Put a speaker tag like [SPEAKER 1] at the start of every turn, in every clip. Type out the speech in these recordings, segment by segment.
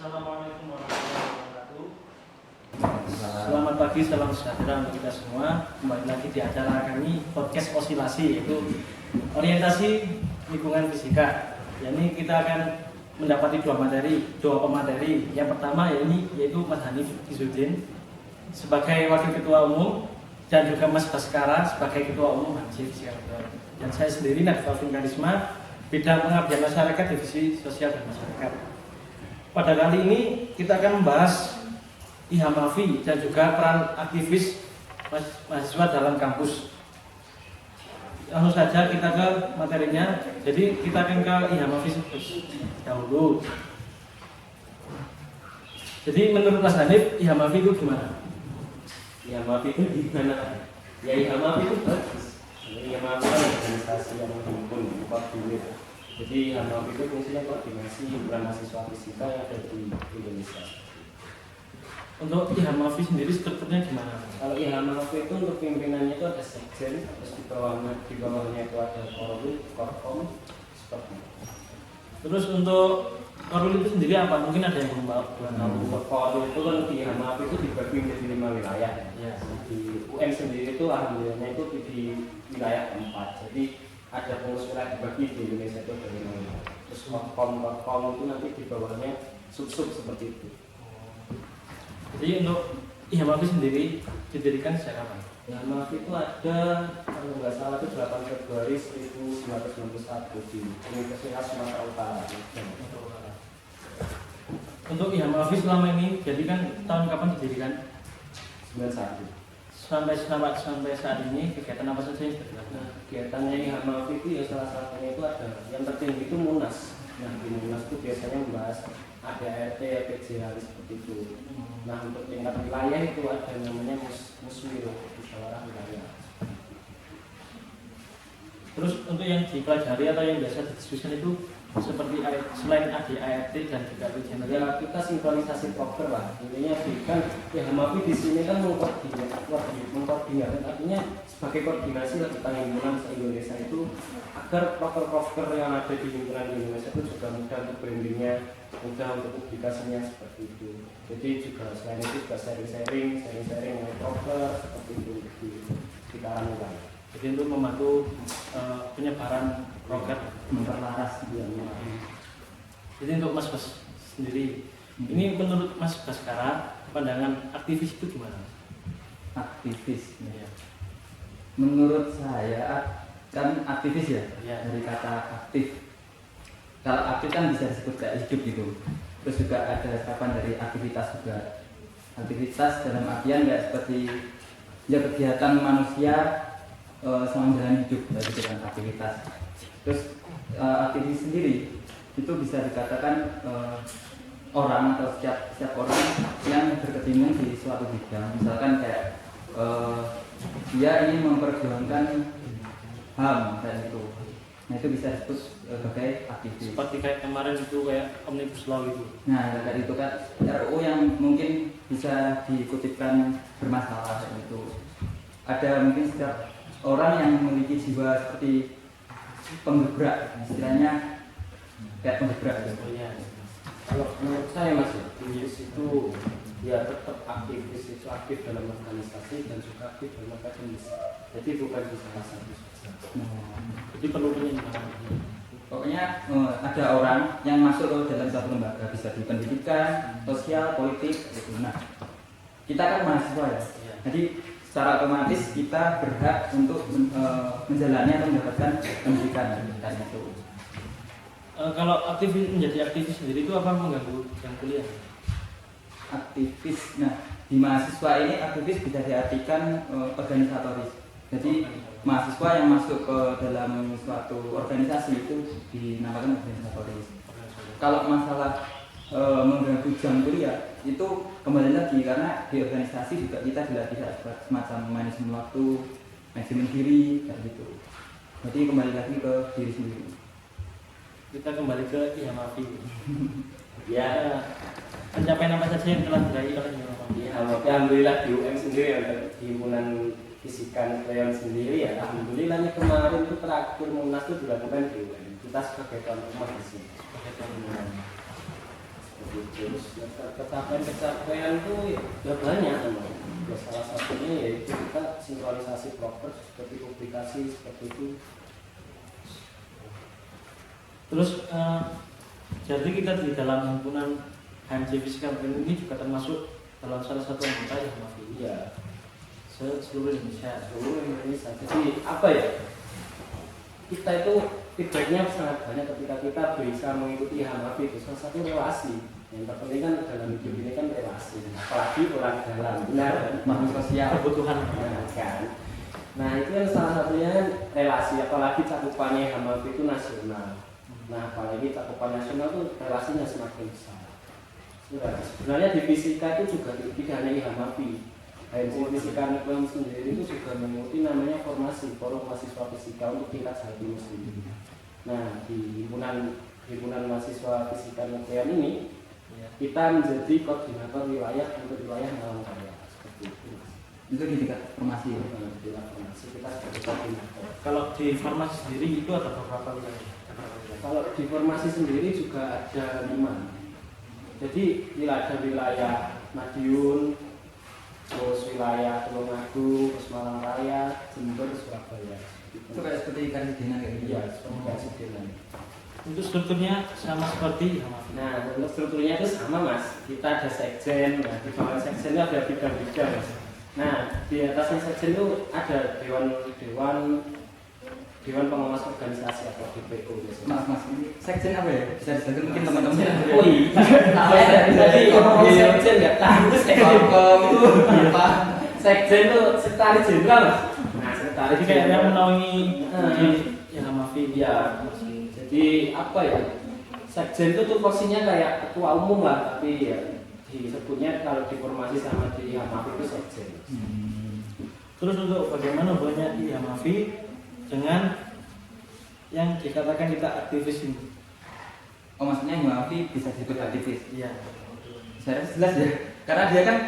[SPEAKER 1] Assalamualaikum warahmatullahi wabarakatuh. Selamat pagi, salam sejahtera untuk kita semua. Kembali lagi di acara kami podcast Osilasi, yaitu orientasi lingkungan fisika. Ini kita akan mendapati dua pemateri. Yang pertama yaitu Mas Hanif Izzuddin sebagai Wakil Ketua Umum dan juga Mas Baskara sebagai Ketua Umum Hanif Fisika. Dan saya sendiri Nadif Alvin Karisma, bidang pengabdian masyarakat divisi sosial dan masyarakat. Pada kali ini kita akan membahas IHAMAFI dan juga peran aktivis mahasiswa dalam kampus. Langsung saja kita ke materinya. Jadi kita akan ke IHAMAFI dahulu. Jadi menurut Mas Hanif, IHAMAFI itu gimana?
[SPEAKER 2] IHAMAFI itu gimana? Ya IHAMAFI itu bagus. IHAMAFI kan organisasi yang menghimpun duit. Jadi IHAMAFI itu fungsinya koordinasi himpunan mahasiswa fisika yang ada di Indonesia.
[SPEAKER 1] Untuk IHAMAFI sendiri strukturnya gimana?
[SPEAKER 2] Kalau IHAMAFI itu untuk pimpinannya itu ada sekjen, terus di bawahnya itu ada korkom, seperti itu.
[SPEAKER 1] Terus untuk Korwil itu sendiri apa? Mungkin ada yang belum tahu.
[SPEAKER 2] Korwil itu kan di IHAMAFI itu dibagi menjadi 5 wilayah.
[SPEAKER 1] Ya.
[SPEAKER 2] Di UN sendiri itu alhamdulillahnya itu di wilayah 4. Jadi ada pengurus wilayah dibagi di Indonesia itu dari mana. Terus korkom itu nanti di bawahnya sub-sub seperti itu.
[SPEAKER 1] Jadi untuk IHAMAFI sendiri didirikan sejak kapan?
[SPEAKER 2] IHAMAFI itu ada, kalau nggak salah itu 8 Februari 1991 di Universitas Sumatera Utara.
[SPEAKER 1] Untuk IHAMAFI selama ini, jadi kan tahun kapan didirikan?
[SPEAKER 2] 91.
[SPEAKER 1] Sampai saat ini kegiatan apa saja yang sudah dilakukan?
[SPEAKER 2] Nah, kegiatannya IHAMAFI itu ya salah satunya itu ada yang tertinggi itu Munas. Nah di Munas itu biasanya membahas ADART, PJHL seperti itu. Nah untuk tingkat wilayah itu ada namanya Muswil, musyawarah wilayah.
[SPEAKER 1] Terus untuk yang dipelajari atau yang biasa didiskusikan itu seperti selain ADART dan juga PJHL?
[SPEAKER 2] Ya kita sinkronisasi proker lah. Intinya kan IHAMAFI di sini kan mengkoordinasi, artinya sebagai koordinasi lanjutan himpunan se-Indonesia itu agar proker-proker yang ada di himpunan di Indonesia itu juga mudah untuk brandingnya, mudah untuk publikasinya seperti itu. Jadi juga selain itu juga sharing mengenai proker seperti itu di kalangan wilayah.
[SPEAKER 1] Jadi untuk membantu penyebaran proker
[SPEAKER 2] memperlaras dia.
[SPEAKER 1] Jadi untuk Mas Bas sendiri, ini menurut Mas Baskara, pandangan aktivis itu gimana?
[SPEAKER 3] Aktivis
[SPEAKER 1] Ya.
[SPEAKER 3] menurut saya kan aktivis ya,
[SPEAKER 1] Ya.
[SPEAKER 3] dari kata aktif. Kalau aktif kan bisa disebut kayak hidup gitu. Terus juga ada kapan dari aktivitas juga. Aktivitas dalam artian ya seperti ya kegiatan manusia selama menjalani hidup, itu kan aktivitas. Terus aktivis sendiri itu bisa dikatakan orang atau setiap orang yang berkecimpung di suatu bidang. Misalkan kayak dia ingin memperjuangkan HAM dan itu. Nah itu bisa disebut sebagai aktivis.
[SPEAKER 1] Seperti kayak kemarin itu kayak Omnibus Law itu.
[SPEAKER 3] Nah dari itu kan RUU yang mungkin bisa dikutipkan bermasalah itu. Ada mungkin setiap orang yang memiliki jiwa seperti penggebrak, istilahnya kayak penggebrak gitu.
[SPEAKER 1] Ya.
[SPEAKER 2] Kalau menurut saya Mas, aktivis itu ya tetap aktivis itu aktif dalam organisasi dan juga aktif dalam akademis. Jadi bukan di salah satu saja.
[SPEAKER 1] Jadi perlu penyimpanan.
[SPEAKER 3] Pokoknya ada orang yang masuk ke dalam satu lembaga, bisa di pendidikan, sosial, politik, gitu. Nah, kita kan mahasiswa ya.
[SPEAKER 1] Ya.
[SPEAKER 3] Jadi secara otomatis kita berhak untuk menjalani atau mendapatkan pendidikan dan itu.
[SPEAKER 1] Kalau menjadi aktivis sendiri itu apa mengganggu yang kuliah?
[SPEAKER 3] Aktivis, nah di mahasiswa ini aktivis bisa diartikan organisatoris. Jadi mahasiswa yang masuk ke dalam suatu organisasi itu dinamakan organisatoris. Kalau masalah mengganggu jam kuliah itu kembali lagi karena di organisasi juga kita dilatih semacam manajemen waktu, manajemen diri dan gitu. Jadi kembali lagi ke diri sendiri.
[SPEAKER 1] Kita kembali ke IHAMAFI.
[SPEAKER 2] Ya,
[SPEAKER 1] Pencapaian apa saja yang telah diraih oleh IHAMAFI?
[SPEAKER 2] ya alhamdulillah di UM sendiri ya, di himpunan fisika nuklear sendiri ya, alhamdulillahnya kemarin itu terakhir Munas itu dilakukan di UM. Kita sebagai tuan rumah di sini.
[SPEAKER 1] Sebagai tuan rumah.
[SPEAKER 2] Terus kecapean tuh ya banyak teman. Ya, salah satunya yaitu kita sinkronisasi proper seperti publikasi seperti itu.
[SPEAKER 1] Terus jadi kita di dalam himpunan HMJ Fisika ini juga termasuk dalam salah satu anggota ya Mas.
[SPEAKER 2] Iya.
[SPEAKER 1] Seluruh Indonesia.
[SPEAKER 2] Seluruh Indonesia. Jadi apa ya? Kita itu feedbacknya sangat banyak ketika kita bisa mengikuti HMAP itu salah satu relasi. Yang terpenting kan dalam hidup ini kan relasi, apalagi orang dalam, benar,
[SPEAKER 3] makhluk sosial,
[SPEAKER 1] kebutuhan
[SPEAKER 2] kan. Nah itu yang salah satunya relasi, apalagi cakupannya HMAP itu nasional. Nah apalagi cakupan nasional itu relasinya semakin besar. Sebenarnya di fisika itu juga tidak hanya HMAP. HMJ Fisika Nukleum sendiri itu juga mengikuti namanya formasi forum mahasiswa fisika untuk tingkat Jatim sendiri. Nah di himpunan mahasiswa fisika nukleum ini kita menjadi koordinator wilayah untuk wilayah Malang Raya seperti itu.
[SPEAKER 3] Itu di tingkat formasi.
[SPEAKER 2] Di formasi kita sebagai koordinator.
[SPEAKER 1] Kalau di formasi sendiri itu ada beberapa wilayah.
[SPEAKER 2] Kalau di formasi sendiri juga ada 5. Jadi ada wilayah Madiun, terus wilayah Tulungagung, terus Malang Raya, Jember, Surabaya.
[SPEAKER 3] Itu kayak seperti Karsidena kayak gitu.
[SPEAKER 2] Iya, seperti Karsidena.
[SPEAKER 1] Untuk strukturnya sama seperti HMAP.
[SPEAKER 2] Nah, untuk strukturnya itu sama Mas. Kita ada sekjen, nah, di bawah sekjen itu ada bidang-bidang Mas. Nah, di atasnya sekjen itu ada dewan pengawas organisasi atau DPO biasanya.
[SPEAKER 3] Mas, ini sekjen apa ya? Bisa dijelaskan mungkin teman-teman.
[SPEAKER 2] Oh iya, jadi ngomong sekjen nggak tahu sekjen
[SPEAKER 3] itu apa?
[SPEAKER 2] Sekjen itu sekretaris jenderal Mas. Nah, sekretaris
[SPEAKER 1] Jadi kayak yang menaungi
[SPEAKER 2] di
[SPEAKER 1] HMAP.
[SPEAKER 2] Iya. Jadi apa ya? Sekjen itu tuh posisinya kayak ketua umum lah, tapi ya disebutnya kalau di formasi sama di HMAP itu sekjen.
[SPEAKER 1] Terus untuk bagaimana hubungannya di HMAP dengan yang dikatakan kita aktivis ini?
[SPEAKER 3] Oh maksudnya HMAP bisa disebut aktivis?
[SPEAKER 1] Iya.
[SPEAKER 3] Saya jelas ya, karena dia kan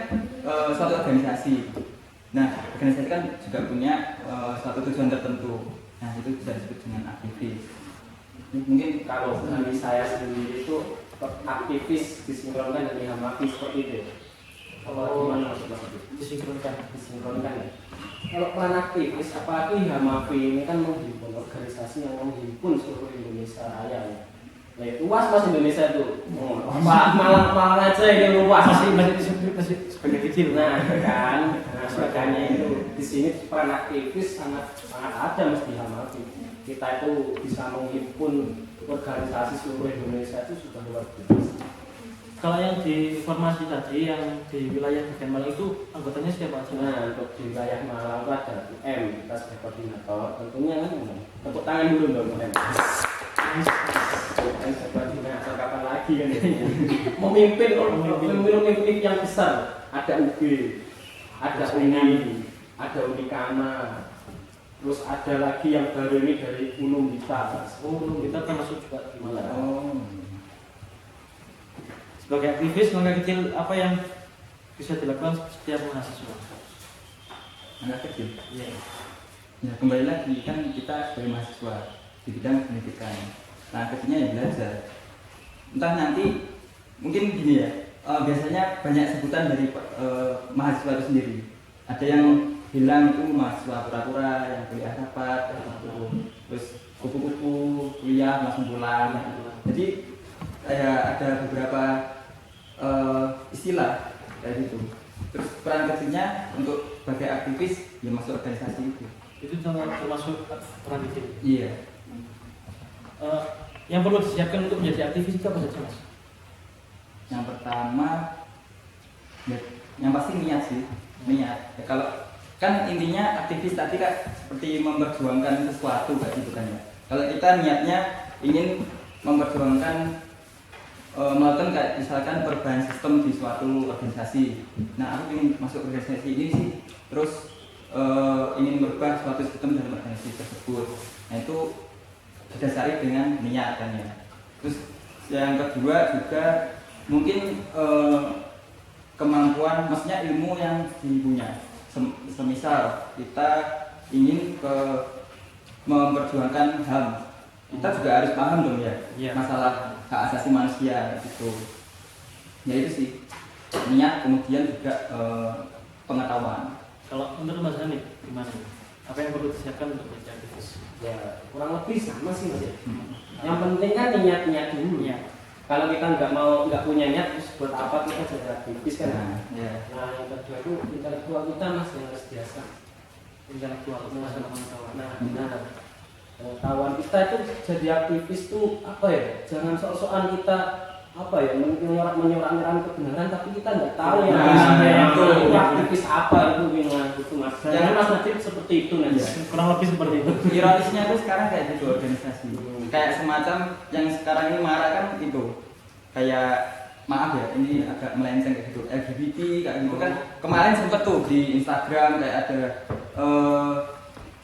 [SPEAKER 3] suatu organisasi. Nah, organisasi kan juga punya suatu tujuan tertentu. Nah, itu bisa disebut dengan aktivis.
[SPEAKER 2] Mungkin kalau dari saya sendiri itu aktivis disinkronkan dengan HMAP seperti itu. Kalau gimana maksudnya? Disinkronkan ya. Kalau peran aktivis, apalagi HMAP ini kan menghimpun organisasi yang menghimpun seluruh Indonesia Raya ya. Nah, luas Mas Indonesia itu. Malang aja ini luas.
[SPEAKER 1] Masih sebagai kecil.
[SPEAKER 2] Nah, kan. Nah, makanya itu di sini peran aktivis sangat ada mesti HMAP. Kita itu bisa menghimpun organisasi seluruh Indonesia itu sudah luar biasa.
[SPEAKER 1] Kalau yang di formasi tadi yang di wilayah bagian Malang itu anggotanya siapa aja?
[SPEAKER 2] Nah, untuk di wilayah Malang itu ada UM, kita sebagai koordinator. Tentunya kan tepuk tangan dulu dong UM. UM sebagai koordinator kapan lagi kan ya? Memimpin yang besar. Ada UB, ada UNI, ada Unikama. Terus ada lagi yang baru ini dari Unum Bita.
[SPEAKER 1] Unum Bita termasuk juga di Malang.
[SPEAKER 3] Oh.
[SPEAKER 1] Sebagai aktivis langkah kecil apa yang bisa dilakukan setiap mahasiswa?
[SPEAKER 3] Anak kecil.
[SPEAKER 1] Iya.
[SPEAKER 3] Ya kembali lagi kan kita sebagai mahasiswa di bidang pendidikan. Nah kecilnya ya belajar. Entah nanti mungkin gini ya. Biasanya banyak sebutan dari mahasiswa itu sendiri. Ada yang bilang itu mahasiswa pura-pura, yang kuliah rapat, terus kupu-kupu, kuliah langsung pulang. Jadi ada beberapa istilah kayak gitu. Terus peran kecilnya untuk sebagai aktivis ya masuk organisasi itu.
[SPEAKER 1] Itu termasuk peran kecil.
[SPEAKER 3] Iya.
[SPEAKER 1] Yang perlu disiapkan untuk menjadi aktivis itu apa saja Mas?
[SPEAKER 3] Yang pertama, ya, yang pasti niat sih, niat. Ya, kalau kan intinya aktivis tadi kan seperti memperjuangkan sesuatu kayak gitu kan ya. Kalau kita niatnya ingin memperjuangkan melakukan kayak misalkan perubahan sistem di suatu organisasi. Nah aku ingin masuk organisasi ini sih, terus ingin merubah suatu sistem dalam organisasi tersebut. Nah itu didasari dengan niat kan ya. Terus yang kedua juga mungkin kemampuan, maksudnya ilmu yang dipunya. Semisal kita ingin memperjuangkan HAM, kita juga harus paham dong ya, masalah hak asasi manusia gitu. Ya itu sih, niat kemudian juga pengetahuan.
[SPEAKER 1] Kalau menurut Mas Hanif gimana? Apa yang perlu disiapkan untuk menjadi aktivis?
[SPEAKER 2] Ya kurang lebih sama sih Mas ya. Yang penting kan niat-niat dulu.
[SPEAKER 1] Iya.
[SPEAKER 2] Kalau kita nggak punya niat, terus buat apa kita jadi aktivis kan? Nah yang kedua itu intelektual kita Mas yang harus biasa.
[SPEAKER 1] Intelektual, masalah pengetahuan.
[SPEAKER 2] Nah benar. Pengetahuan kita itu jadi aktivis tuh apa ya? Jangan sok-sokan kita apa ya menyorak-nyorak kebenaran tapi kita nggak tahu ya
[SPEAKER 3] Nah,
[SPEAKER 2] itu aktivis apa itu Mas itu Mas. Jangan Mas Nadib seperti itu nanti.
[SPEAKER 1] Kurang lebih seperti itu.
[SPEAKER 3] Ironisnya tuh sekarang kayak gitu organisasi. Kayak semacam yang sekarang ini marah kan itu. Kayak maaf ya, ini agak melenceng kayak gitu. LGBT kayak gitu kan. Kemarin sempet tuh di Instagram kayak ada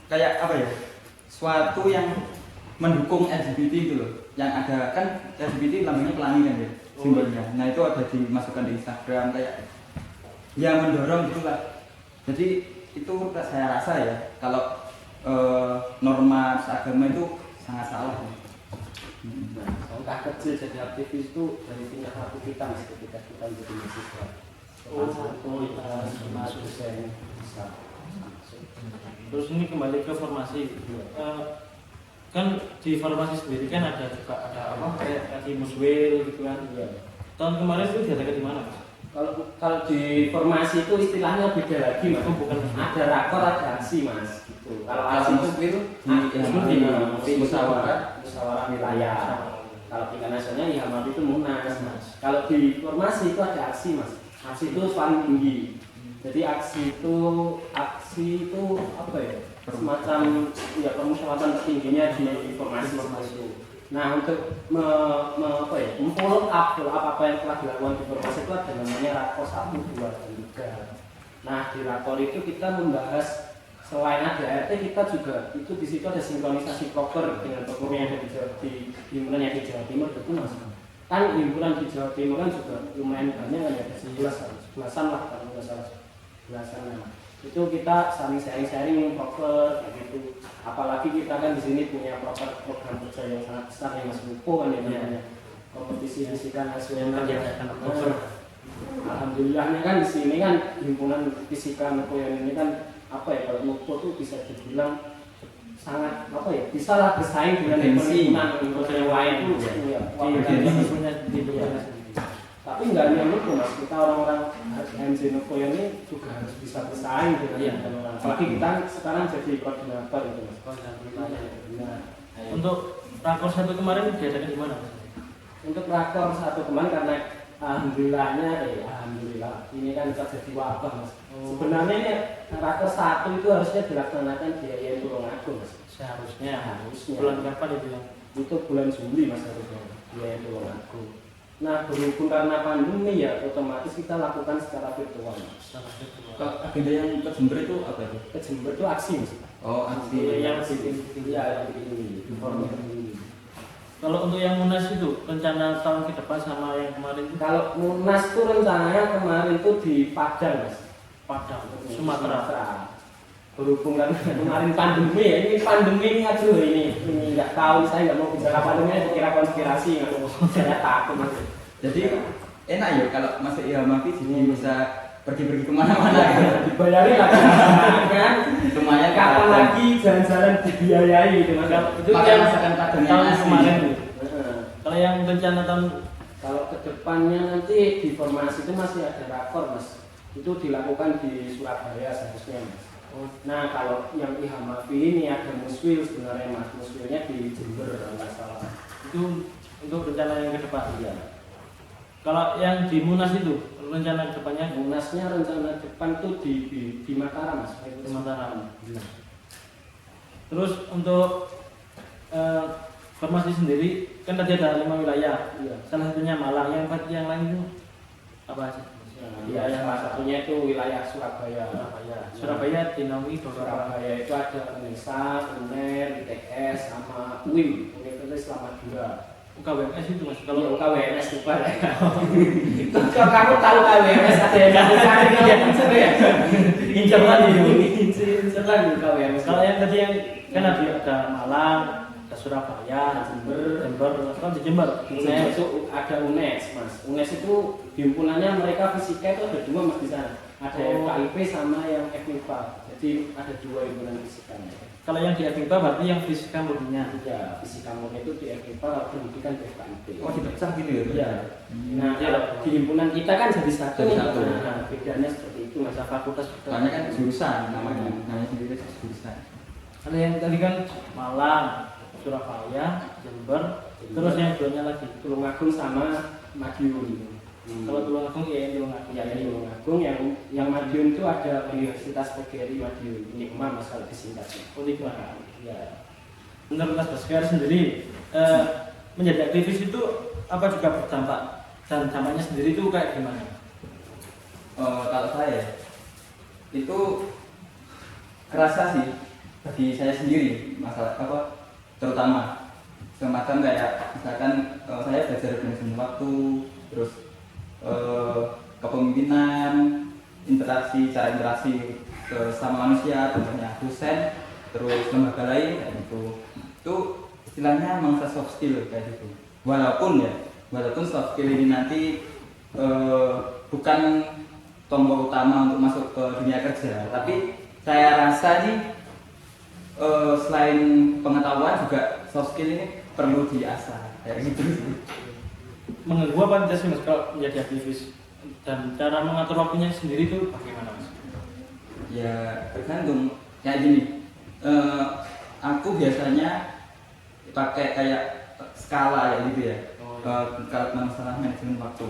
[SPEAKER 3] kayak apa ya? Suatu yang mendukung LGBT gitu loh. Yang ada kan LGBT lambangnya pelangi kan ya simbolnya. Nah itu ada dimasukkan di Instagram kayak ya mendorong gitulah. Jadi itu saya rasa ya kalau norma agama itu sangat salah.
[SPEAKER 2] Nah, langkah kecil jadi aktivis itu dari tingkat satu kita Mas ketika kita menjadi mahasiswa. Satu dosen bisa.
[SPEAKER 1] Terus ini kembali ke formasi. Kan di formasi sendiri kan ada juga ada apa kayak di Muswil gitu kan.
[SPEAKER 2] Iya.
[SPEAKER 1] Tahun kemarin itu diadakan di mana, Mas?
[SPEAKER 2] Kalau di formasi itu istilahnya beda lagi Mas.
[SPEAKER 1] Oh, bukan.
[SPEAKER 2] Ada rakor ada aksi Mas gitu. Kalau
[SPEAKER 3] Kalau
[SPEAKER 2] aksi
[SPEAKER 3] itu
[SPEAKER 2] di musyawarah wilayah. Kalau tingkat nasional ya Hamad itu Munas Mas. Kalau di formasi itu ada aksi Mas. Aksi itu paling tinggi. Jadi aksi itu apa ya? Semacam ya permusyawaratan tertingginya di informasi itu. Nah untuk follow up apa yang telah dilakukan di informasi itu ada namanya rakor 1, 2, dan 3. Nah di rakor itu kita membahas selain ada ART kita juga itu di situ ada sinkronisasi proker dengan proker yang ada di himpunan yang di Jawa Timur itu Mas. Kan himpunan di Jawa Timur kan juga lumayan banyak kan ada 11-an lah kalau nggak salah 11-an. Itu kita saling sharing proker kayak gitu. Apalagi kita kan di sini punya program kerja yang sangat besar yang Mas Lupo kan ya namanya kompetisi fisika nasional yang alhamdulillahnya kan di sini kan himpunan fisika Nukoyan ini kan apa ya kalau Lupo tuh bisa dibilang sangat apa ya bisa lah bersaing dengan himpunan yang lain tuh tapi nggak hanya Nuko Mas, kita orang-orang HMC Nuko ini juga harus bisa bersaing dengan orang. Apalagi kita sekarang jadi koordinator itu Mas.
[SPEAKER 1] Untuk rakor 1 kemarin diadakan di mana, Mas?
[SPEAKER 2] Untuk rakor 1 kemarin karena alhamdulillah ini kan terjadi wabah Mas. Sebenarnya ini rakor 1 itu harusnya dilaksanakan di Yayasan Tulungagung Mas.
[SPEAKER 1] Seharusnya.
[SPEAKER 2] Harusnya.
[SPEAKER 1] Bulan kapan itu ya?
[SPEAKER 2] Itu bulan Juli Mas harusnya di Yayasan Tulungagung. Nah berhubung karena pandemi ya otomatis kita lakukan secara virtual.
[SPEAKER 3] Agenda yang ke Jember itu apa itu?
[SPEAKER 2] Ke Jember itu aksi Mas.
[SPEAKER 3] Oh aksi
[SPEAKER 2] yang ini.
[SPEAKER 1] Kalau untuk yang Munas itu rencana tahun ke depan sama yang kemarin itu?
[SPEAKER 2] Kalau Munas itu rencananya kemarin itu di Padang Mas.
[SPEAKER 1] Padang, Sumatera.
[SPEAKER 2] Berhubung kan kemarin pandemi ya, ini pandemi ini aduh ini nggak tahu, saya nggak mau bicara pandemi, dikira konspirasi nggak mau, saya takut Mas.
[SPEAKER 3] Jadi enak ya kalau masuk Ilhamafi jadi bisa pergi-pergi kemana-mana
[SPEAKER 2] dibayarin lah kan
[SPEAKER 3] lumayan
[SPEAKER 2] kapan lagi jalan-jalan dibiayai gitu Mas.
[SPEAKER 1] Itu
[SPEAKER 3] Makan
[SPEAKER 1] yang
[SPEAKER 3] masakan Padang
[SPEAKER 1] tahun
[SPEAKER 3] yang asli.
[SPEAKER 1] kemarin itu. Kalau yang rencana tahun
[SPEAKER 2] Kalau kedepannya nanti di formasi itu masih ada rakor Mas. Itu dilakukan di Surabaya seharusnya Mas. Nah kalau yang Ihamafi ini ada Muswil sebenarnya Mas, Muswilnya di Jember nggak salah.
[SPEAKER 1] itu untuk rencana yang ke depan ya. Kalau yang di Munas itu rencana ke depannya
[SPEAKER 2] Munasnya rencana depan tuh di Mataram Mas.
[SPEAKER 1] di Mataram. Terus untuk formasi sendiri kan tadi ada 5 wilayah.
[SPEAKER 2] Iya.
[SPEAKER 1] Salah satunya Malang, yang lain itu apa sih?
[SPEAKER 2] Ya, salah satunya itu wilayah Surabaya.
[SPEAKER 1] Surabaya dinaungi beberapa.
[SPEAKER 2] Surabaya itu ada UNESA, UNER, ITS, sama UIM, Universitas Islam Madura.
[SPEAKER 1] UKWMS itu Mas.
[SPEAKER 2] Kalau
[SPEAKER 1] Kalau
[SPEAKER 2] UKWMS juga ya. Kalau kamu tahu UKWMS ada yang kamu cari ya, ya.
[SPEAKER 1] Injak lagi.
[SPEAKER 2] Injak lagi UKWMS.
[SPEAKER 1] Kalau yang tadi yang kan ada Malang, ada Surabaya,
[SPEAKER 2] Jember.
[SPEAKER 1] kan di Jember.
[SPEAKER 2] UNES itu ada UNES mas. UNES itu himpunannya mereka fisika itu ada dua mas di sana. Ada FKIP sama yang FMIPA. Jadi ada dua himpunan fisikanya.
[SPEAKER 1] Kalau yang di FMIPA berarti yang fisika murninya.
[SPEAKER 2] Ya fisika murni itu di FMIPA, kalau pendidikan di FKIP.
[SPEAKER 3] Oh dipecah gitu ya?
[SPEAKER 2] Iya. Nah kalau di himpunan kita kan jadi satu.
[SPEAKER 3] Jadi satu.
[SPEAKER 2] Nah bedanya seperti itu mas.
[SPEAKER 1] Masa fakultas
[SPEAKER 3] Soalnya kan jurusan namanya sendiri jurusan.
[SPEAKER 1] ada yang tadi kan Malang, Surabaya, Jember, terus yang duanya lagi
[SPEAKER 2] Tulungagung sama Madiun.
[SPEAKER 1] kalau Tulungagung ya Tulungagung
[SPEAKER 2] Ya ini Tulungagung yang Madiun itu ada Universitas PGRI Madiun. Nikma mas kalau disingkatnya.
[SPEAKER 1] politik mana?
[SPEAKER 2] Ya.
[SPEAKER 1] Menurut Mas Baskar sendiri menjadi aktivis itu apa juga berdampak dan dampaknya sendiri itu kayak gimana?
[SPEAKER 3] Kalau saya itu kerasa sih bagi saya sendiri masalah apa terutama semacam kayak misalkan saya belajar manajemen waktu terus kepemimpinan cara interaksi sama manusia contohnya dosen terus lembaga lain kayak gitu itu istilahnya mangsa soft skill kayak gitu walaupun soft skill ini nanti bukan tombol utama untuk masuk ke dunia kerja tapi saya rasa nih selain pengetahuan juga soft skill ini perlu diasah kayak gitu sih.
[SPEAKER 1] Mengganggu apa tidak sih Mas kalau menjadi aktivis dan cara mengatur waktunya sendiri itu bagaimana Mas?
[SPEAKER 3] Ya tergantung kayak gini aku biasanya pakai kayak skala ya gitu ya kalau masalah manajemen waktu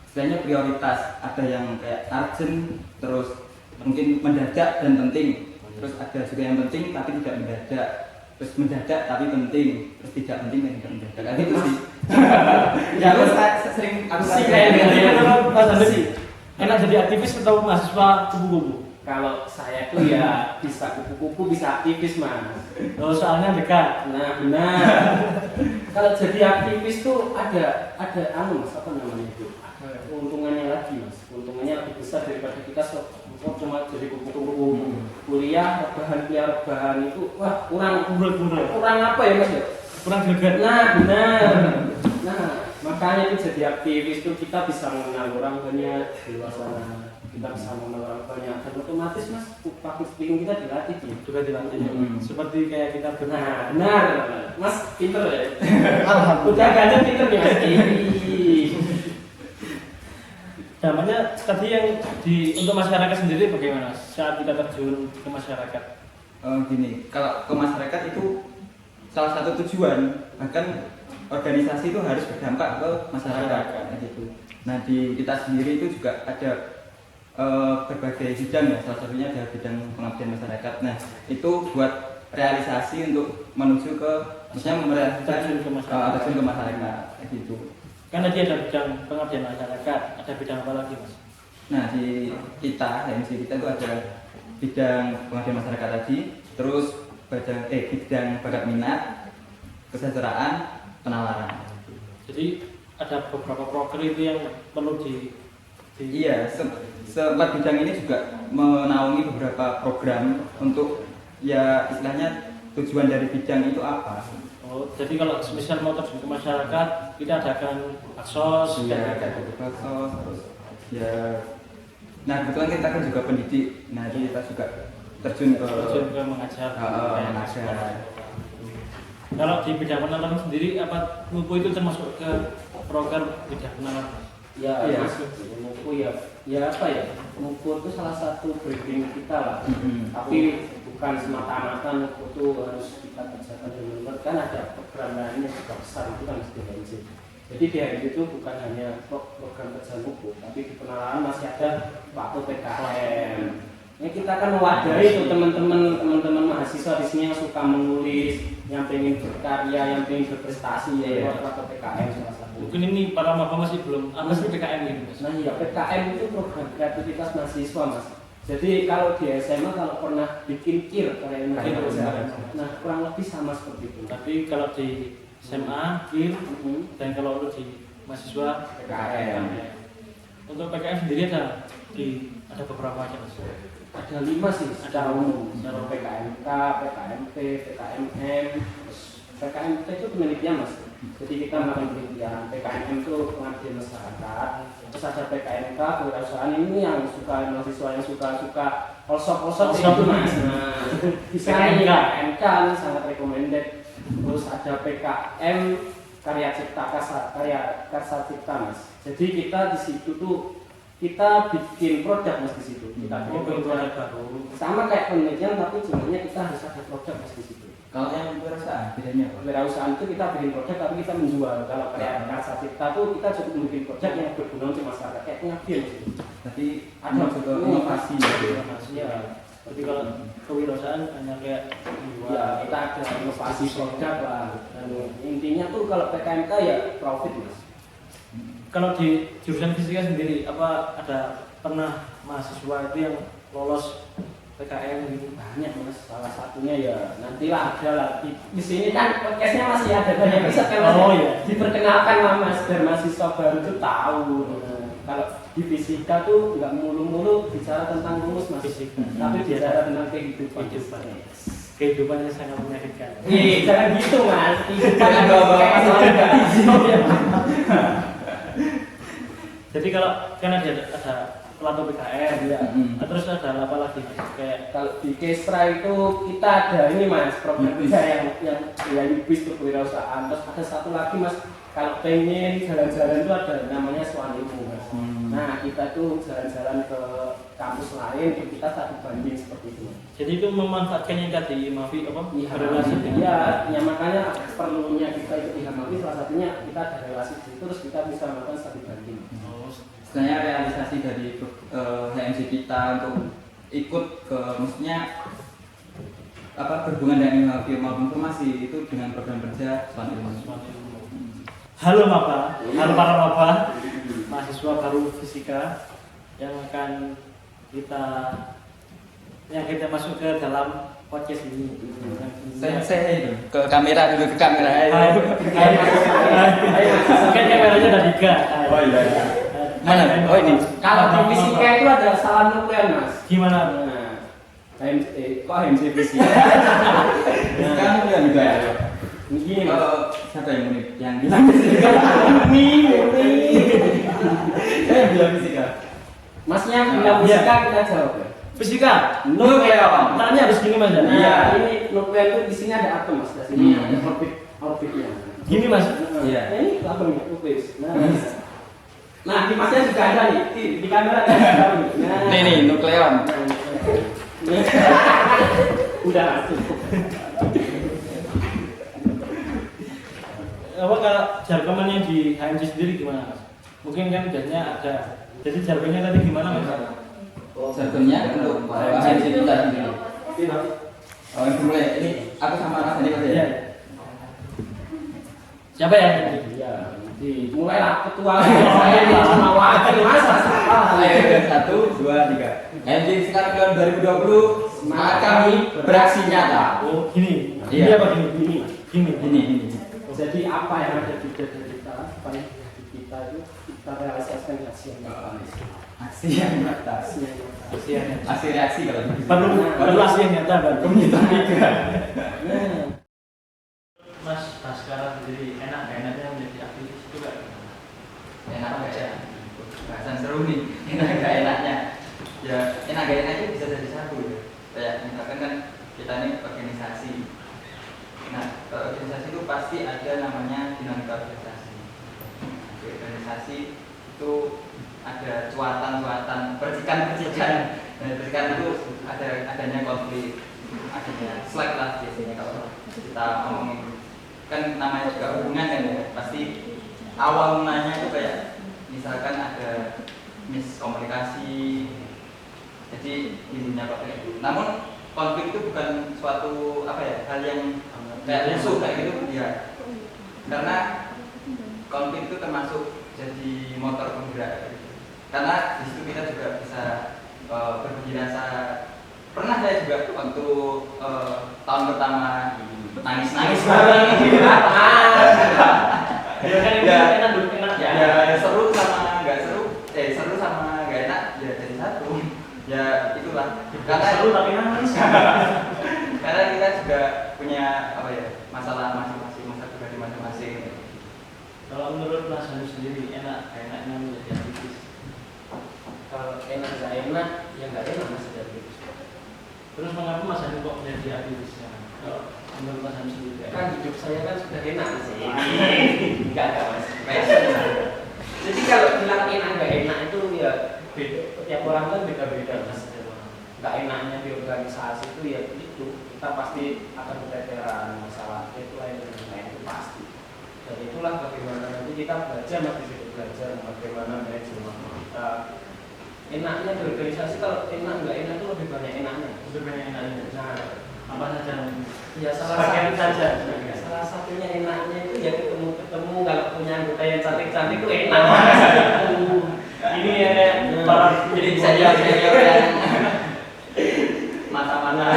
[SPEAKER 3] istilahnya prioritas ada yang kayak urgent terus mungkin mendadak dan penting terus ada juga yang penting tapi tidak mendadak terus mendadak tapi penting terus tidak penting dan tidak mendadak kayak gitu sih ya terus sering aku
[SPEAKER 2] Sih,
[SPEAKER 3] kayak
[SPEAKER 2] kayak
[SPEAKER 3] gitu
[SPEAKER 2] gitu.
[SPEAKER 1] Mas Andri, enak jadi aktivis atau mahasiswa kupu-kupu?
[SPEAKER 2] Kalau saya tuh ya bisa kupu-kupu bisa aktivis mas.
[SPEAKER 1] Oh, soalnya dekat.
[SPEAKER 2] Nah benar. Kalau jadi aktivis tuh ada mas apa namanya itu? Ada keuntungannya lagi mas. Keuntungannya lebih besar daripada kita cuma jadi kupu-kupu kuliah rebahan itu wah kurang apa ya mas ya?
[SPEAKER 1] Kurang greget.
[SPEAKER 2] Nah benar. Nah makanya itu jadi aktivis tuh kita bisa mengenal orang banyak di luar sana. Kita bisa mengenal orang banyak dan otomatis mas public speaking kita dilatih
[SPEAKER 1] Juga dilatih. Seperti kayak kita
[SPEAKER 2] Nah, benar, mas pinter ya. Udah gajah pinter nih mas.
[SPEAKER 1] Dampaknya tadi yang untuk masyarakat sendiri bagaimana saat kita terjun ke masyarakat?
[SPEAKER 3] Gini kalau ke masyarakat itu salah satu tujuan bahkan organisasi itu harus berdampak ke masyarakat gitu. Nah di kita sendiri itu juga ada berbagai bidang ya, salah satunya ada bidang pengabdian masyarakat. Nah itu buat realisasi untuk menuju ke misalnya
[SPEAKER 1] Terjun ke masyarakat.
[SPEAKER 3] terjun ke masyarakat gitu.
[SPEAKER 1] Kan tadi ada bidang pengabdian masyarakat, ada bidang apa lagi mas?
[SPEAKER 3] Nah di kita HMC kita itu ada bidang pengabdian masyarakat tadi, terus bidang bakat minat, kesejahteraan, penawaran.
[SPEAKER 1] Jadi ada beberapa proker itu yang perlu
[SPEAKER 3] Iya, seempat bidang ini juga menaungi beberapa program untuk ya istilahnya tujuan dari bidang itu apa.
[SPEAKER 1] Oh, jadi kalau misal mau terjun ke masyarakat, kita adakan aksos,
[SPEAKER 3] Ya, kayak baksos, terus ya. Nah kebetulan kita kan juga pendidik, nah jadi kita juga terjun ke
[SPEAKER 1] mengajar.
[SPEAKER 3] mengajar.
[SPEAKER 1] Kalau di bidang penawaran sendiri, apa Nupu itu termasuk ke proker bidang penawaran?
[SPEAKER 2] Ya,
[SPEAKER 3] Iya.
[SPEAKER 2] mas, Nupu ya apa ya? Nupu itu salah satu branding kita lah. Tapi bukan semata-mata Nupu itu harus kita kerjakan dengan benar. Kan ada program lainnya juga besar itu kan mesti HMC. Jadi di HMC itu bukan hanya program kerja Nupu, tapi di penalaran masih ada waktu PKM. Ini kita kan mewadahi tuh teman-teman mahasiswa di sini yang suka menulis, yang pengen berkarya, yang pengen berprestasi ya waktu PKM salah satu.
[SPEAKER 1] Mungkin ini para maba masih belum apa sih PKM ini mas?
[SPEAKER 2] Nah iya PKM itu program kreativitas mahasiswa mas. Jadi kalau di SMA kalau pernah bikin KIR karya nah kurang lebih sama seperti itu.
[SPEAKER 1] Tapi kalau di SMA, KIR, dan kalau untuk di mahasiswa
[SPEAKER 2] PKM.
[SPEAKER 1] Untuk PKM sendiri ada beberapa macam mas.
[SPEAKER 2] Ada 5 sih secara umum. Ada PKMK, PKMP, PKMM, PKMT itu penelitian mas. Jadi kita melakukan penelitian. PKM itu pengabdian masyarakat. Terus ada PKMK kewirausahaan, ini yang suka mahasiswa yang suka olsop itu mas. Nah, bisa nih PKMK ini sangat recommended. Terus ada PKM karya karsa cipta mas. Jadi kita di situ tuh kita bikin produk mas di situ. Kita bikin produk baru. Sama kayak penelitian tapi sebenarnya kita harus ada produk mas di situ.
[SPEAKER 3] Kalau yang kewirausahaan bedanya apa?
[SPEAKER 2] Kewirausahaan itu kita bikin produk tapi kita menjual. Kalau karya karsa cipta tuh kita cukup bikin produk yang berguna untuk masyarakat kayak pengabdian mas.
[SPEAKER 3] Tapi
[SPEAKER 2] Ada
[SPEAKER 3] juga inovasi
[SPEAKER 1] ya. Tapi kalau kewirausahaan hanya kayak
[SPEAKER 2] ya kita ada inovasi produk lah. Dan intinya tuh kalau PKMK ya profit mas.
[SPEAKER 1] Kalau di jurusan fisika sendiri apa ada pernah mahasiswa itu yang lolos PKM gitu?
[SPEAKER 2] Banyak mas, salah satunya ya nantilah ada lah di sini kan podcastnya masih ada banyak bisa kan mas,
[SPEAKER 1] iya.
[SPEAKER 2] diperkenalkan lah mas biar mahasiswa baru tuh tahu. Kalau di fisika tuh nggak mulu-mulu bicara tentang rumus mas,
[SPEAKER 1] Fisika.
[SPEAKER 2] tapi bicara tentang kehidupan.
[SPEAKER 1] Kehidupannya sangat menyakitkan.
[SPEAKER 2] Jangan gitu mas, kehidupan
[SPEAKER 3] Jangan
[SPEAKER 2] ada
[SPEAKER 3] bawa-bawa
[SPEAKER 2] kayak
[SPEAKER 3] pasal
[SPEAKER 2] surga.
[SPEAKER 1] Jadi kalau kan ada pelaku PKM
[SPEAKER 2] Ya.
[SPEAKER 1] terus ada apa lagi kayak
[SPEAKER 2] Kalau di Kestra itu kita ada ini mas program kerja yang bis kewirausahaan. Terus ada satu lagi mas, kalau pengen jalan-jalan itu ada namanya Swanimu mas. Nah kita tuh jalan-jalan ke kampus lain, kita satu banding seperti itu.
[SPEAKER 1] jadi itu memanfaatkan yang tadi Mafi apa berrelasi dengan
[SPEAKER 2] Ya makanya perlunya kita itu di Hamawi salah satunya kita ada relasi di situ, terus kita bisa melakukan studi banding.
[SPEAKER 3] sebenarnya realisasi dari HMC kita untuk ikut ke maksudnya apa berhubungan dengan ilmu informasi itu dengan program kerja Swan Ilmu.
[SPEAKER 1] Halo Maba, halo para Maba, mahasiswa baru fisika yang akan kita masuk ke dalam podcast ini.
[SPEAKER 3] Saya itu ke kamera dulu ke kamera.
[SPEAKER 1] Kan kameranya ada 3.
[SPEAKER 3] Oh iya. Mana? Oh ini.
[SPEAKER 2] Kalau di fisika itu ada salam nuklear mas.
[SPEAKER 1] Gimana?
[SPEAKER 2] Nah, kok HMC fisika?
[SPEAKER 3] Sekarang udah juga ya.
[SPEAKER 2] Begini mas.
[SPEAKER 3] Siapa yang menit? Yang bilang fisika. Saya bilang fisika.
[SPEAKER 2] Masnya bilang fisika kita jawab ya.
[SPEAKER 1] Fisika.
[SPEAKER 3] Nuklear.
[SPEAKER 1] Tanya harus gini Mas.
[SPEAKER 2] Nah,
[SPEAKER 3] Iya.
[SPEAKER 2] ini nuklear itu di sini ada atom mas. Di sini ada orbitnya.
[SPEAKER 1] Gini Mas.
[SPEAKER 3] Iya.
[SPEAKER 2] Nah, ini atom nukleus. Nah, di masnya juga ada nih. Di kamera ada juga nih. Nah.
[SPEAKER 3] Nih nukleon.
[SPEAKER 2] Udah cukup.
[SPEAKER 1] Apa kalau jargon yang di HMC sendiri gimana Mas? Mungkin kan jadinya ada. Jadi jargonnya tadi gimana Mas?
[SPEAKER 3] Jargonnya untuk HMC kita sendiri. Oh ini mulai. Ini aku sama Mas Andi aja ya.
[SPEAKER 1] Siapa yang?
[SPEAKER 2] Iya. Mulailah ketua saya sama wakil masa salah.
[SPEAKER 3] Ayo 1, 2, 3. HMC sekarang tahun 2020 maka kami beraksi nyata.
[SPEAKER 1] Oh gini.
[SPEAKER 3] Iya.
[SPEAKER 1] Ini apa gini? Gini.
[SPEAKER 3] Ini.
[SPEAKER 2] Jadi apa yang ada di dada kita, apa yang ada di kita itu kita realisasikan di aksi yang nyata.
[SPEAKER 3] Aksi yang nyata. Aksi reaksi kalau gitu.
[SPEAKER 1] Perlu aksi yang nyata baru.
[SPEAKER 3] Komunitas tiga.
[SPEAKER 1] Mas Baskara sendiri enak gak enaknya menjadi aktivis itu gak?
[SPEAKER 3] Enak aja. Bahasan seru nih. Enak gak enaknya. Ya enak gak enaknya bisa jadi satu ya. Kayak misalkan kan kita ini organisasi. Nah, organisasi itu pasti ada namanya dinamika organisasi. Di organisasi itu ada cuatan-cuatan, percikan-percikan. Nah, percikan itu adanya konflik, adanya slack lah biasanya kalau kita ngomongin. Kan namanya juga hubungan kan ya. Pasti awal mulanya itu kayak misalkan ada miskomunikasi. Jadi intinya konflik. Namun konflik itu bukan suatu hal yang kayak musuh kayak gitu ya, karena konflik itu termasuk jadi motor penggerak gitu. Karena di situ kita juga bisa berbagi rasa. Pernah saya juga waktu tahun pertama nangis bareng gitu kan. Ya seru sama nggak seru, seru sama nggak enak ya jadi satu. Ya itulah. Karena
[SPEAKER 1] Seru tapi nangis.
[SPEAKER 3] karena kita juga punya masalah masing-masing
[SPEAKER 1] Kalau menurut Mas Hanif sendiri enak, enaknya menjadi aktivis.
[SPEAKER 2] Kalau enak nggak enak, ya nggak enak Mas jadi aktivis.
[SPEAKER 1] Terus mengapa Mas Hanif kok menjadi aktivis? Kalau menurut Mas Hanif sendiri?
[SPEAKER 2] Kan hidup saya kan sudah enak sih. Enggak Mas. Passion saya. Jadi kalau bilang enak nggak enak itu ya beda. Tiap orang kan beda-beda Mas. Nggak enaknya di organisasi itu ya itu kita pasti akan keteteran masalah itu lain itu pasti. Dan itulah bagaimana nanti kita belajar mas di situ belajar bagaimana manajemen kita. Enaknya di organisasi kalau enak nggak enak itu lebih banyak enaknya.
[SPEAKER 1] Lebih banyak enaknya.
[SPEAKER 2] Nah,
[SPEAKER 1] Apa saja?
[SPEAKER 2] ya
[SPEAKER 1] Sebagian saja.
[SPEAKER 2] salah satunya enaknya itu ya ketemu kalau punya anggota yang cantik-cantik itu enak.
[SPEAKER 1] Ini ya para
[SPEAKER 3] Jadi bisa jawab
[SPEAKER 2] mata-mata.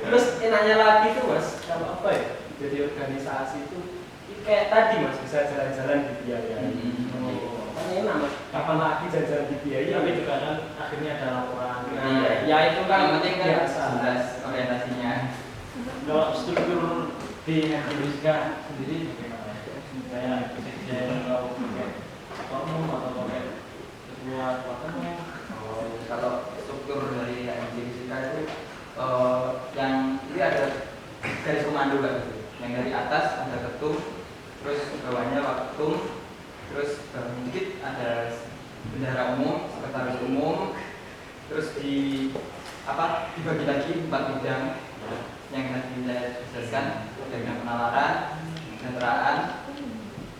[SPEAKER 2] Terus enaknya lagi tuh mas, kalau apa ya? Jadi organisasi itu kayak tadi mas bisa jalan-jalan dibiayain. Kan enak mas. Kapan lagi jalan-jalan dibiayain?
[SPEAKER 1] tapi juga kan akhirnya ada laporan.
[SPEAKER 2] Nah, ya itu kan
[SPEAKER 3] yang penting kan
[SPEAKER 2] biasa.
[SPEAKER 3] jelas orientasinya.
[SPEAKER 1] Kalau struktur di Indonesia sendiri bagaimana? Kayak sekjen atau umum atau pakai ketua umum?
[SPEAKER 3] Kalau struktur dari HMJ Fisika itu yang ini ada garis komando kan, yang dari atas ada ketum, terus bawahnya waktum, terus bawahnya dikit ada bendahara umum, sekretaris umum, terus dibagi lagi 4 bidang yang nanti saya jelaskan, bidang penalaran, kesetaraan,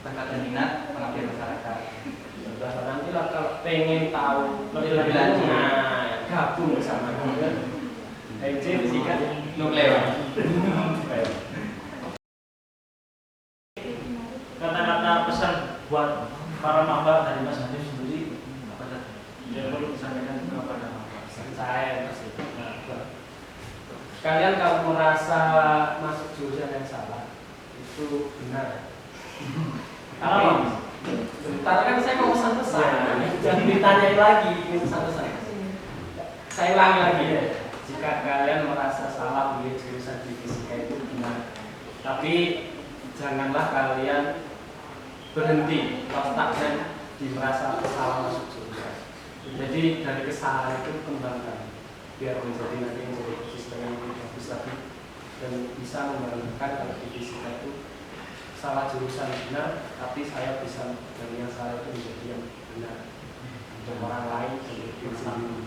[SPEAKER 3] bakat dan minat, pengabdian masyarakat.
[SPEAKER 2] Sudah nanti lah kalau pengen tahu lebih
[SPEAKER 3] Lebih
[SPEAKER 2] lanjut,
[SPEAKER 3] lanjut.
[SPEAKER 2] nah gabung bersama kita. HMJ Fisika
[SPEAKER 3] Nuklear.
[SPEAKER 1] Kata-kata pesan buat para maba dari Mas Hanif sendiri apa saja? Yang perlu disampaikan kepada maba.
[SPEAKER 2] Saya pasti. Kalian kalau merasa masuk jurusan yang salah itu benar. Tapi bentar kan saya mau pesan-pesan. Jangan ditanyain lagi ini pesan-pesan. Saya ulangi lagi ya. Jika kalian merasa salah pilih jurusan di fisika itu benar. Tapi janganlah kalian berhenti atau stagnan di merasa salah masuk jurusan. Jadi dari kesalahan itu kembangkan biar menjadi nanti menjadi sistem yang lebih bagus lagi dan bisa membanggakan kalau di fisika itu salah jurusan benar, tapi saya bisa dari yang salah itu menjadi yang benar untuk orang lain menjadi sendiri.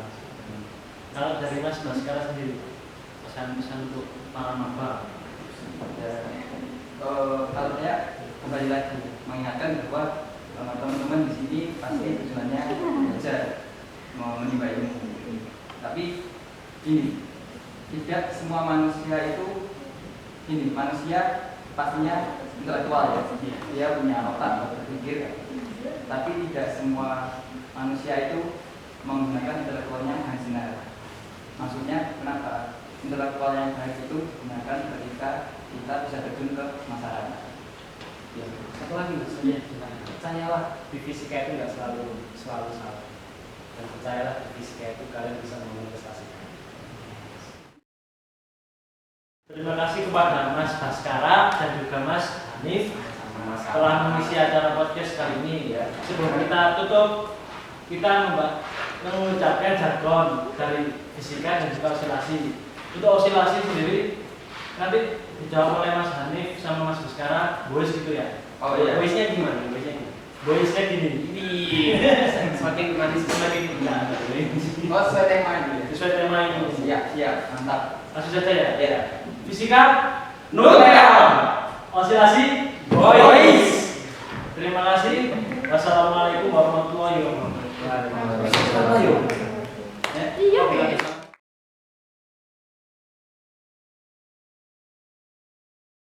[SPEAKER 1] Kalau dari Mas Baskara sendiri pesan-pesan untuk para maba.
[SPEAKER 3] Kalau saya kembali lagi mengingatkan bahwa teman-teman di sini pasti tujuannya belajar menimba ilmu. Tapi gini, tidak semua manusia itu manusia pastinya intelektual ya, dia punya otak berpikir, tapi tidak semua manusia itu menggunakan intelektualnya dengan benar. Maksudnya kenapa? Intelektual yang baik itu digunakan ketika kita bisa terjun ke masyarakat.
[SPEAKER 2] Ya, satu lagi mas, percayalah di fisika itu nggak selalu salah, dan percayalah di fisika itu kalian bisa memanifestasikan.
[SPEAKER 1] Terima kasih kepada Mas Baskara dan juga Mas Hanif telah mengisi acara podcast kali ini ya. Sebelum kita tutup, kita mengucapkan jargon dari fisika dan juga osilasi. Untuk osilasi sendiri nanti dijawab oleh Mas Hanif sama Mas Baskara, boys gitu ya.
[SPEAKER 3] Oh iya.
[SPEAKER 2] Voice-nya gimana?
[SPEAKER 1] Boysnya gini.
[SPEAKER 2] Semakin manis semakin indah.
[SPEAKER 3] Oh, sesuai tema ini.
[SPEAKER 1] Sesuai tema ini.
[SPEAKER 3] Iya, mantap.
[SPEAKER 1] Langsung saja ya.
[SPEAKER 3] Ya.
[SPEAKER 1] Fisika
[SPEAKER 3] Nuklear.
[SPEAKER 1] Osilasi
[SPEAKER 3] Boys.
[SPEAKER 1] Terima kasih. Wassalamualaikum warahmatullahi wabarakatuh.
[SPEAKER 2] Ayo.
[SPEAKER 1] Iya.